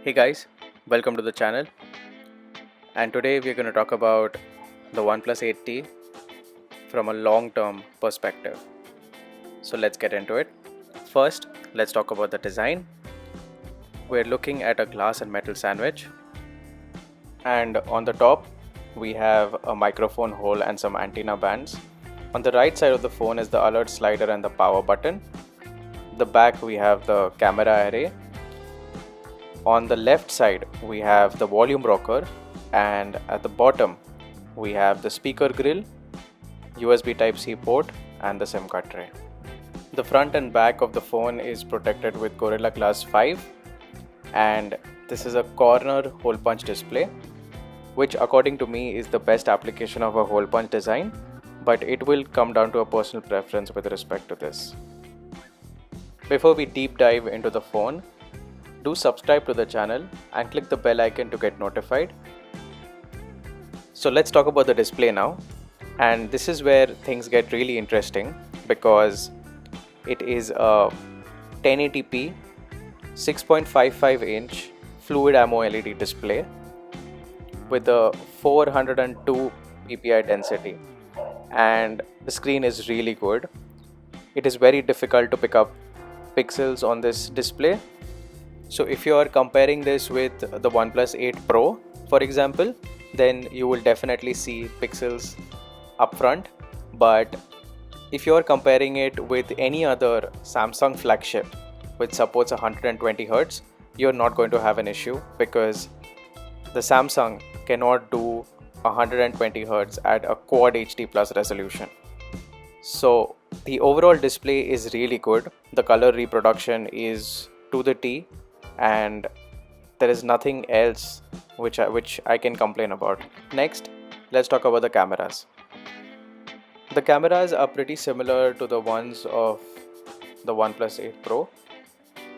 Hey guys, welcome to the channel, and today we're going to talk about the OnePlus 8T from a long-term perspective. So let's get into it. First, let's talk about the design. We're looking at a glass and metal sandwich, and on the top we have a microphone hole and some antenna bands. On the right side of the phone is the alert slider and the power button. The back we have the camera array. On the left side we have the volume rocker, and at the bottom we have the speaker grill, USB Type-C port and the SIM card tray. The front and back of the phone is protected with Gorilla Glass 5, and this is a corner hole punch display, which according to me is the best application of a hole punch design, but it will come down to a personal preference with respect to this. Before we deep dive into the phone, do subscribe to the channel and click the bell icon to get notified. So let's talk about the display now, and this is where things get really interesting because it is a 1080p 6.55 inch fluid ammo LED display with a 402 ppi density, and the screen is really good. It is very difficult to pick up pixels on this display. So if you are comparing this with the OnePlus 8 Pro, for example, then you will definitely see pixels up front. But if you are comparing it with any other Samsung flagship which supports 120 Hz, you're not going to have an issue because the Samsung cannot do 120 Hz at a Quad HD Plus resolution. So the overall display is really good. The color reproduction is to the T, and there is nothing else which I can complain about. Next, let's talk about the cameras. The cameras are pretty similar to the ones of the OnePlus 8 Pro.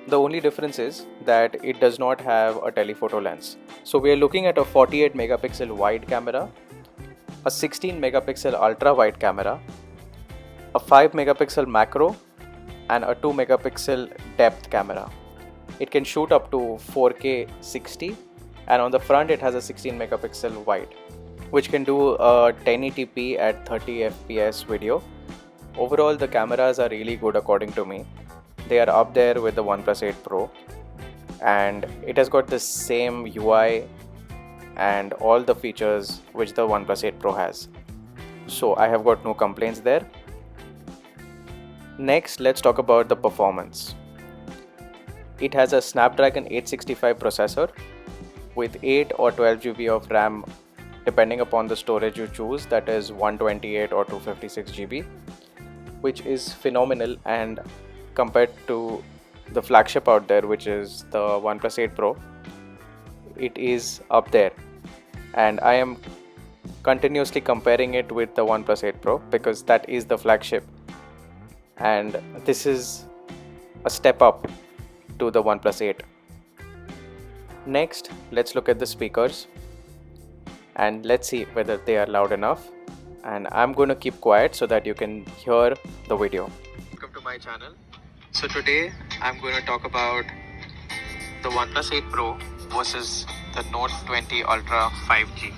The only difference is that it does not have a telephoto lens. So we are looking at a 48 megapixel wide camera, a 16 megapixel ultra wide camera, a 5 megapixel macro, and a 2 megapixel depth camera. It can shoot up to 4K 60, and on the front it has a 16 megapixel wide, which can do a 1080p at 30 fps video. Overall, the cameras are really good according to me. They are up there with the OnePlus 8 Pro, and it has got the same UI and all the features which the OnePlus 8 Pro has. So I have got no complaints there. Next, let's talk about the performance. It has a Snapdragon 865 processor with 8 or 12 GB of RAM depending upon the storage you choose, that is 128 or 256 GB, which is phenomenal, and compared to the flagship out there which is the OnePlus 8 Pro, it is up there, and I am continuously comparing it with the OnePlus 8 Pro because that is the flagship, and this is a step up to the OnePlus 8. Next, let's look at the speakers and let's see whether they are loud enough, and I'm going to keep quiet so that you can hear the video. Welcome to my channel. So today I'm going to talk about the OnePlus 8 Pro versus the Note 20 Ultra 5G.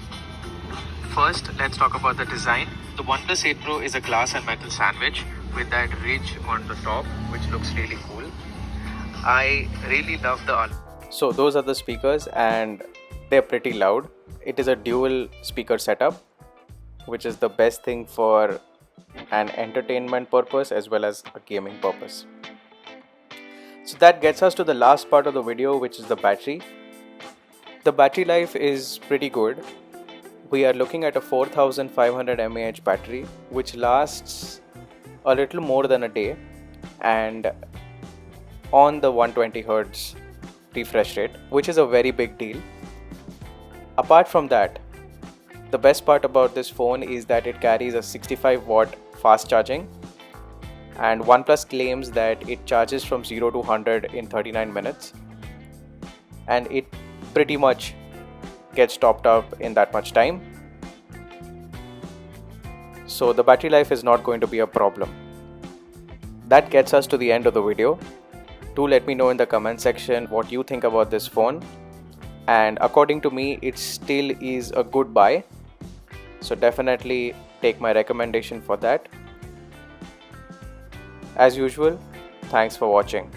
First, let's talk about the design. The OnePlus 8 Pro is a glass and metal sandwich with that ridge on the top, which looks really cool. I really love the... So those are the speakers, and they're pretty loud. It is a dual speaker setup, which is the best thing for an entertainment purpose as well as a gaming purpose. So that gets us to the last part of the video, which is the battery. The battery life is pretty good. We are looking at a 4500 mAh battery, which lasts a little more than a day, and on the 120 Hz refresh rate, which is a very big deal. Apart from that, the best part about this phone is that it carries a 65 watt fast charging, and OnePlus claims that it charges from 0 to 100 in 39 minutes, and it pretty much gets topped up in that much time. So the battery life is not going to be a problem. That gets us to the end of the video. Do let me know in the comment section what you think about this phone. and according to me it still is a good buy, so definitely take my recommendation for that. As usual, thanks for watching.